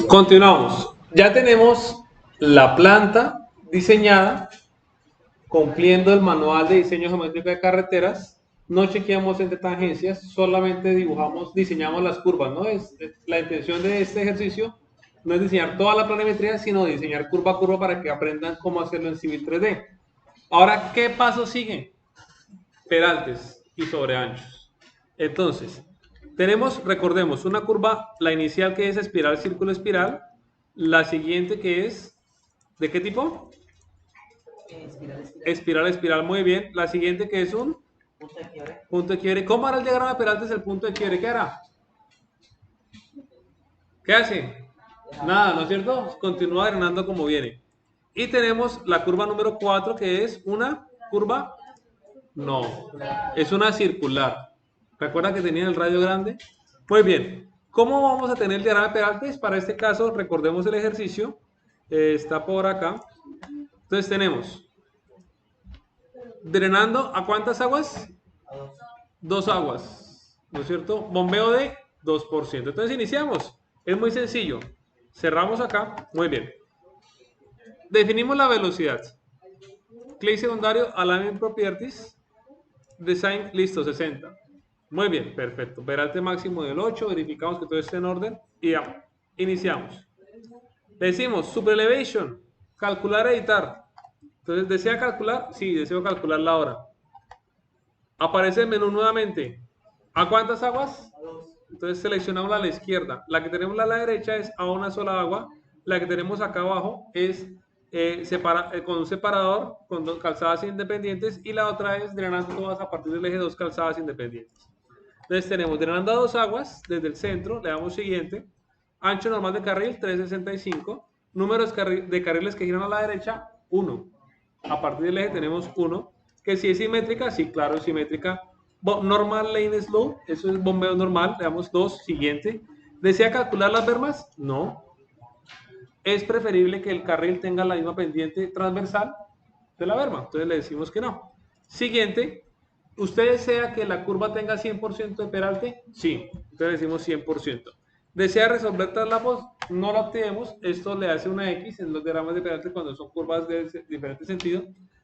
Continuamos. Ya tenemos la planta diseñada, cumpliendo el manual de diseño geométrico de carreteras. No chequeamos entre tangencias, solamente dibujamos, diseñamos las curvas. ¿No? La intención de este ejercicio no es diseñar toda la planimetría, sino diseñar curva a curva para que aprendan cómo hacerlo en Civil 3D. Ahora, ¿qué pasos siguen? Peraltes y sobreanchos. Entonces, tenemos, recordemos, una curva, la inicial que es espiral, círculo, espiral. La siguiente que es, ¿de qué tipo? Espiral, espiral. Espiral, espiral, muy bien. La siguiente que es un Punto de quiebre. punto de quiebre. ¿Cómo hará el diagrama de Peraltes el punto de quiebre? ¿Qué hará? ¿Qué hace? Nada, ¿no es cierto? Continúa drenando como viene. Y tenemos la curva número 4 que es una curva, no, es una circular. ¿Recuerda que tenía el radio grande? Muy bien. ¿Cómo vamos a tener el diagrama de Peraltes? Para este caso, recordemos el ejercicio. Está por acá. Entonces tenemos, drenando, ¿a cuántas aguas? A dos. Dos aguas, ¿no es cierto? Bombeo de 2%. Entonces iniciamos. Es muy sencillo. Cerramos acá. Muy bien. Definimos la velocidad. Clic secundario, Alignment Properties. Design, listo, 60. Muy bien, perfecto. Peralte máximo del 8. Verificamos que todo esté en orden. Y ya, iniciamos. Le decimos Super Elevation. Calcular, editar. Entonces, ¿desea calcular? Sí, deseo calcular la hora. Aparece el menú nuevamente. ¿A cuántas aguas? A dos. Entonces seleccionamos la a la izquierda. La que tenemos a la derecha es a una sola agua. La que tenemos acá abajo es con un separador con dos calzadas independientes y la otra es drenando todas a partir del eje dos calzadas independientes. Entonces tenemos drenando a dos aguas desde el centro, le damos siguiente. Ancho normal de carril 365. Números de carriles que giran a la derecha 1. A partir del eje tenemos 1. Que si es simétrica, sí, claro, es simétrica. Normal lane slow, eso es bombeo normal, le damos 2, siguiente. ¿Desea calcular las bermas? No. Es preferible que el carril tenga la misma pendiente transversal de la berma, entonces le decimos que no. Siguiente, ¿usted desea que la curva tenga 100% de peralte? Sí, entonces decimos 100%. ¿Desea resolver traslapos? No lo activemos, esto le hace una X en los diagramas de peralte cuando son curvas de diferente sentido.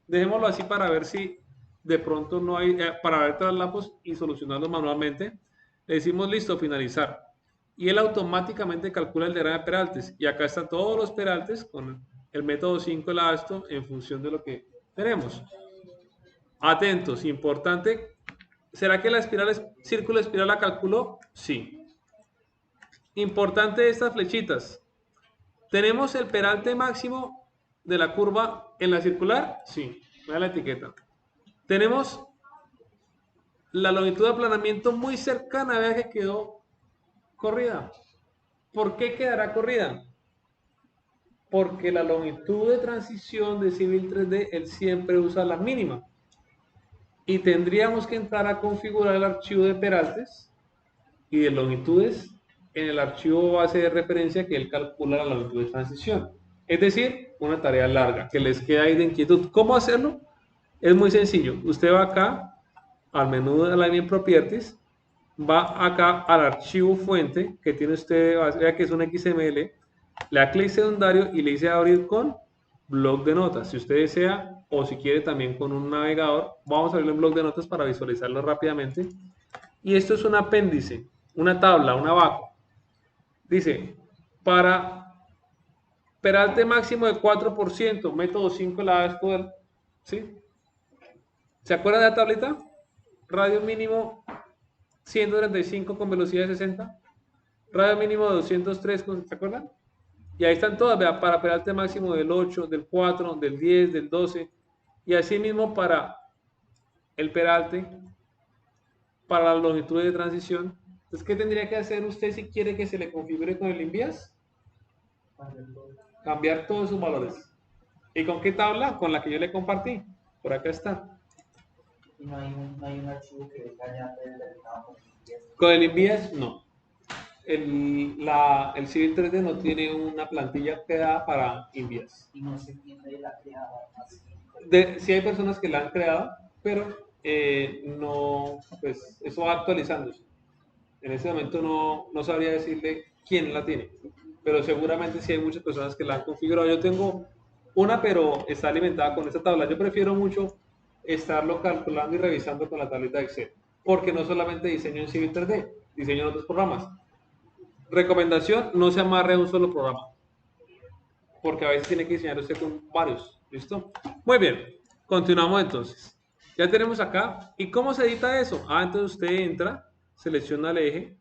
Dejémoslo así para ver si de pronto no hay, para ver traslapos y solucionarlos manualmente. Le decimos listo, finalizar. Y él automáticamente calcula el diagrama de peraltes. Y acá están todos los peraltes con el método 5 el abasto en función de lo que tenemos. Atentos, importante. ¿Será que la espiral, círculo espiral la calculó? Sí. Importante estas flechitas. ¿Tenemos el peralte máximo de la curva en la circular? Sí. Vea la etiqueta. Tenemos la longitud de aplanamiento muy cercana, vea que quedó corrida. ¿Por qué quedará corrida? Porque la longitud de transición de Civil 3D, él siempre usa la mínima. Y tendríamos que entrar a configurar el archivo de peraltes y de longitudes en el archivo base de referencia que él calcula la longitud de transición. Es decir, una tarea larga que les queda ahí de inquietud. ¿Cómo hacerlo? Es muy sencillo. Usted va acá al menú de Alignment Properties, va acá al archivo fuente que tiene usted, vea que es un XML, le da clic secundario y le dice abrir con blog de notas. Si usted desea o si quiere también con un navegador, vamos a abrir un blog de notas para visualizarlo rápidamente. Y esto es un apéndice, una tabla, un abaco. Dice, para peralte máximo de 4%, método 5 la Astor, ¿sí? ¿Se acuerdan de la tablita? Radio mínimo 135 con velocidad de 60. Radio mínimo 203, ¿se acuerdan? Y ahí están todas, vea, para peralte máximo del 8, del 4, del 10, del 12. Y así mismo para el peralte, para la longitud de transición. Entonces, ¿qué tendría que hacer usted si quiere que se le configure con el Invías? Cambiar todos sus valores. ¿Y con qué tabla? Con la que yo le compartí. Por acá está. Y no hay un archivo que venga ya predeterminado con limpieza. Con el Invías, no. El Civil 3D no tiene una plantilla creada para Invías. Y no sé quién de la creaba así. Sí hay personas que la han creado, pero no, pues eso va actualizándose. En ese momento no sabría decirle quién la tiene. pero seguramente sí hay muchas personas que la han configurado. Yo tengo una, pero está alimentada con esta tabla. Yo prefiero mucho estarlo calculando y revisando con la tablita de Excel, porque no solamente diseño en Civil 3D, diseño en otros programas. Recomendación, no se amarre a un solo programa, porque a veces tiene que diseñar usted con varios. ¿Listo? Muy bien, continuamos entonces. Ya tenemos acá. ¿Y cómo se edita eso? Entonces usted entra, selecciona el eje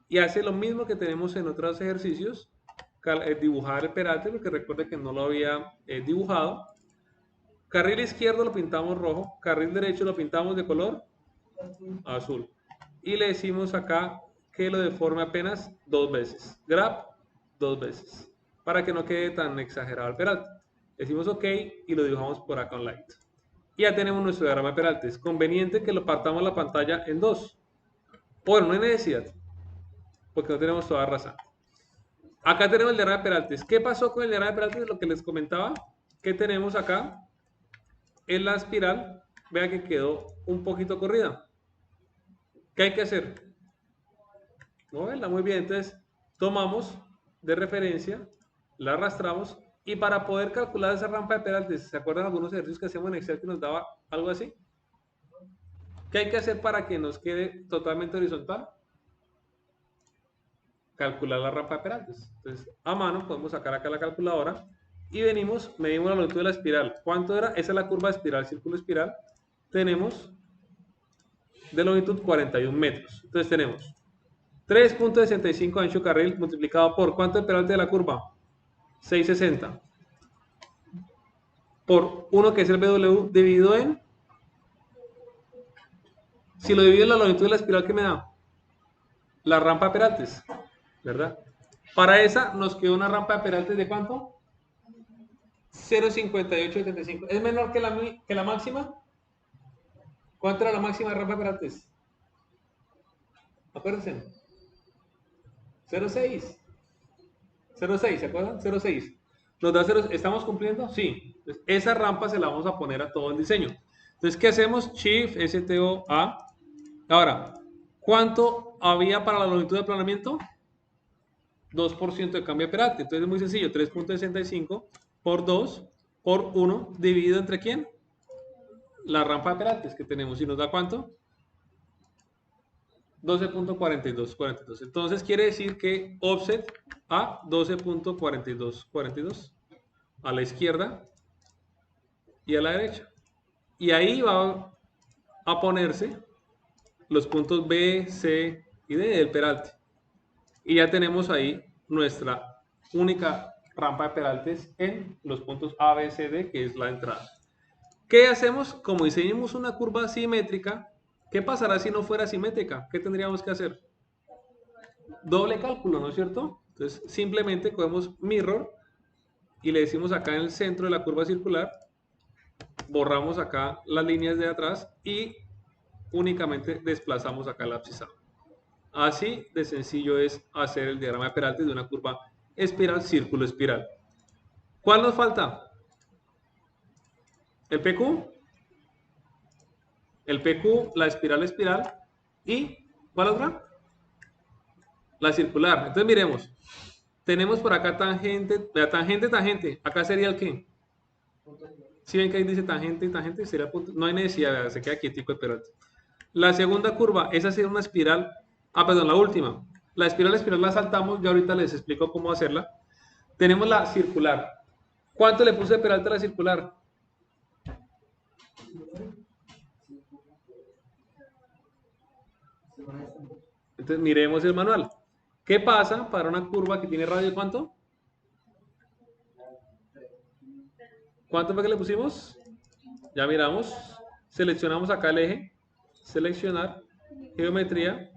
y hace lo mismo que tenemos en otros ejercicios. Dibujar el peralte, porque recuerde que no lo había dibujado. Carril izquierdo lo pintamos rojo, carril derecho lo pintamos de color azul. Y le decimos acá que lo deforme apenas 2 veces. Grab 2 veces. Para que no quede tan exagerado el peralte. Decimos OK y lo dibujamos por acá un light. Y ya tenemos nuestro diagrama de peralte. Es conveniente que lo partamos la pantalla en dos. Bueno, no hay necesidad, porque no tenemos toda razón. Acá tenemos el diagrama de peraltes. ¿Qué pasó con el diagrama de peraltes? Lo que les comentaba, que tenemos acá en la espiral, vean que quedó un poquito corrida. ¿Qué hay que hacer? Moverla muy bien. Entonces, tomamos de referencia, la arrastramos y para poder calcular esa rampa de peraltes, ¿se acuerdan algunos ejercicios que hacíamos en Excel que nos daba algo así? ¿Qué hay que hacer para que nos quede totalmente horizontal? Calcular la rampa de peraltes. Entonces, a mano podemos sacar acá la calculadora y venimos, medimos la longitud de la espiral. ¿Cuánto era? Esa es la curva de espiral, círculo espiral. Tenemos de longitud 41 metros. Entonces tenemos 3.65 ancho carril multiplicado por ¿cuánto el peralte de la curva? 660. Por 1 que es el BW dividido en, si lo divido en la longitud de la espiral, ¿qué me da? La rampa de peraltes, ¿verdad? Para esa nos quedó una rampa de peraltes de ¿cuánto? 0.5875. ¿Es menor que la máxima? ¿Cuánto era la máxima de rampa de peraltes? Acuérdense. 0.6. 0.6, ¿se acuerdan? 0.6. ¿Nos da 0? ¿Estamos cumpliendo? Sí. Entonces, esa rampa se la vamos a poner a todo el diseño. Entonces, ¿qué hacemos? Shift, STO-A. Ahora, ¿cuánto había para la longitud de aplanamiento? 2% de cambio de peralte. Entonces es muy sencillo. 3.65 por 2 por 1 dividido entre ¿quién? La rampa de peraltes que tenemos. ¿Y nos da cuánto? 12.4242. Entonces quiere decir que offset a 12.4242 a la izquierda y a la derecha. Y ahí va a ponerse los puntos B, C y D del peralte. Y ya tenemos ahí nuestra única rampa de peraltes en los puntos A, B, C, D, que es la entrada. ¿Qué hacemos? Como diseñamos una curva simétrica, ¿qué pasará si no fuera simétrica? ¿Qué tendríamos que hacer? Doble cálculo, ¿no es cierto? Entonces, simplemente cogemos mirror y le decimos acá en el centro de la curva circular, borramos acá las líneas de atrás y únicamente desplazamos acá el abscisado. Así de sencillo es hacer el diagrama de peraltes de una curva espiral, círculo, espiral. ¿Cuál nos falta? El PQ, la espiral y ¿cuál otra? La circular. Entonces miremos, tenemos por acá tangente, tangente. Acá sería el qué. Si ven que ahí dice tangente y tangente, sería el punto. No hay necesidad, se queda quietico el peralte. La segunda curva, esa sería una espiral. Perdón, la última. La espiral la saltamos, ya ahorita les explico cómo hacerla. Tenemos la circular. ¿Cuánto le puse de peralte a la circular? Entonces miremos el manual. ¿Qué pasa para una curva que tiene radio cuánto? ¿Cuánto fue que le pusimos? Ya miramos. Seleccionamos acá el eje. Seleccionar. Geometría.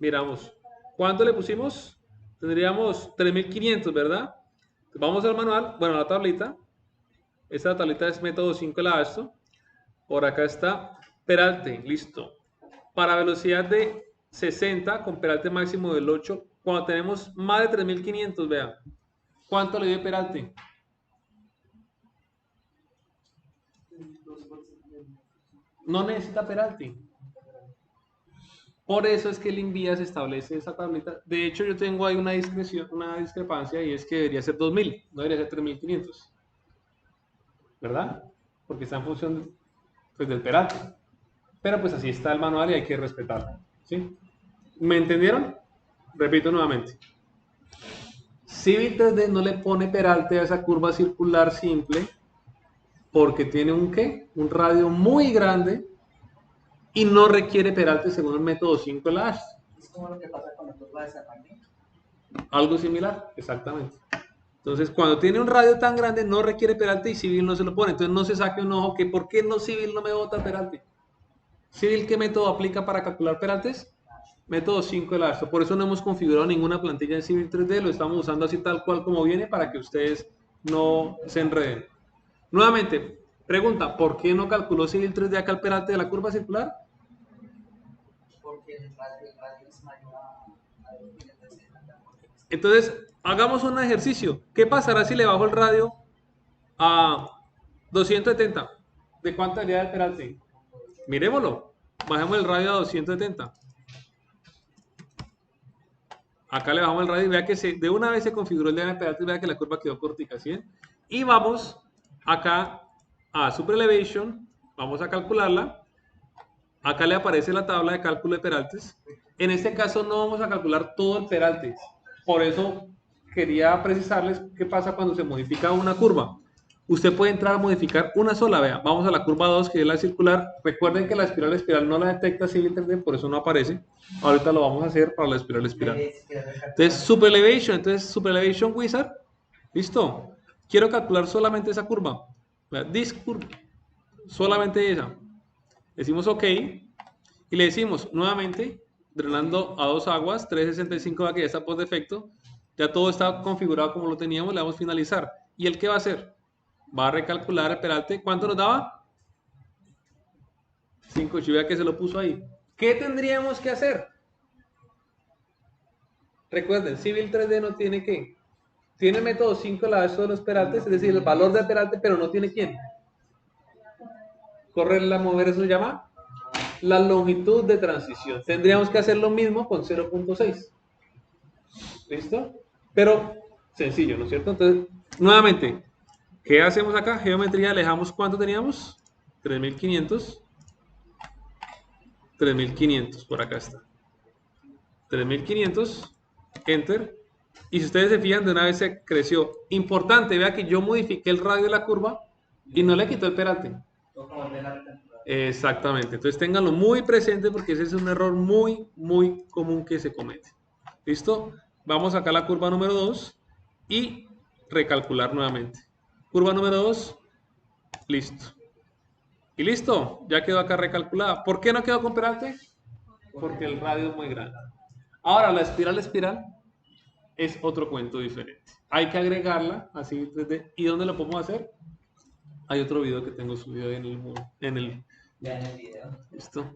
Miramos. ¿Cuánto le pusimos? Tendríamos 3500, ¿verdad? Vamos al manual. Bueno, a la tablita. Esta tablita es método 5 la esto. Por acá está peralte. Listo. Para velocidad de 60 con peralte máximo del 8. Cuando tenemos más de 3500, vean. ¿Cuánto le dio peralte? No necesita peralte. Por eso es que el INVIA se establece esa tablita. De hecho, yo tengo ahí una discrepancia y es que debería ser 2000, no debería ser 3500. ¿Verdad? Porque está en función pues, del peralte. Pero pues así está el manual y hay que respetarlo. ¿Sí? ¿Me entendieron? Repito nuevamente. Civil 3D no le pone peralte a esa curva circular simple porque tiene un ¿qué? Un radio muy grande y no requiere peralte según el método 5 de la ASH. Es como lo que pasa con la curva de San Martín. Algo similar, exactamente. Entonces, cuando tiene un radio tan grande, no requiere peralte y civil no se lo pone. Entonces, no se saque un ojo que ¿por qué no civil no me bota peralte? Civil, ¿qué método aplica para calcular peraltes? Método 5 del ASHTO. Por eso no hemos configurado ninguna plantilla en Civil 3D, lo estamos usando así tal cual como viene para que ustedes no se enreden. Nuevamente, pregunta, ¿por qué no calculó Civil 3D acá el peralte de la curva circular? Porque el radio es mayor a 2360. Entonces, hagamos un ejercicio. ¿Qué pasará si le bajo el radio a 270? ¿De cuánto haría el peralte? Miremoslo. Bajemos el radio a 270. Acá le bajamos el radio y vea que de una vez se configuró el diámetro de peralte y vea que la curva quedó cortica, ¿sí? Y vamos acá a Super Elevation, vamos a calcularla. Acá le aparece la tabla de cálculo de peraltes. En este caso no vamos a calcular todo el peralte. Por eso quería precisarles qué pasa cuando se modifica una curva. Usted puede entrar a modificar una sola, vea. Vamos a la curva 2, que es la circular. Recuerden que la espiral no la detecta Civil 3D, por eso no aparece. Ahorita lo vamos a hacer para la espiral. Entonces, Super Elevation Wizard. Listo. Quiero calcular solamente esa curva. Vea, this curve. Solamente esa. Decimos OK. Y le decimos nuevamente, drenando a dos aguas, 365 que ya está por defecto. Ya todo está configurado como lo teníamos. Le damos finalizar. ¿Y el qué va a hacer? Va a recalcular el peralte. ¿Cuánto nos daba? 5. Vea que se lo puso ahí. ¿Qué tendríamos que hacer? Recuerden, Civil 3D no tiene ¿qué? Tiene método 5 la de los peraltes, es decir, el valor del peralte, pero no tiene quién. Correrla, mover, eso se llama la longitud de transición. Tendríamos que hacer lo mismo con 0.6. ¿Listo? Pero sencillo, ¿no es cierto? Entonces, nuevamente, ¿qué hacemos acá? Geometría, le dejamos ¿cuánto teníamos? 3500. 3500, por acá está. 3500, enter. Y si ustedes se fijan, de una vez se creció. Importante, vea que yo modifiqué el radio de la curva y no le quitó el peralte. Exactamente. Entonces ténganlo muy presente porque ese es un error muy, muy común que se comete. ¿Listo? Vamos acá a la curva número 2 y recalcular nuevamente. Curva número 2, listo. Y listo, ya quedó acá recalculada. ¿Por qué no quedó con peralte? Porque el radio es muy grande. Ahora, la espiral es otro cuento diferente. Hay que agregarla así. ¿Y dónde lo podemos hacer? Hay otro video que tengo subido en el Ya en el video. ¿Listo?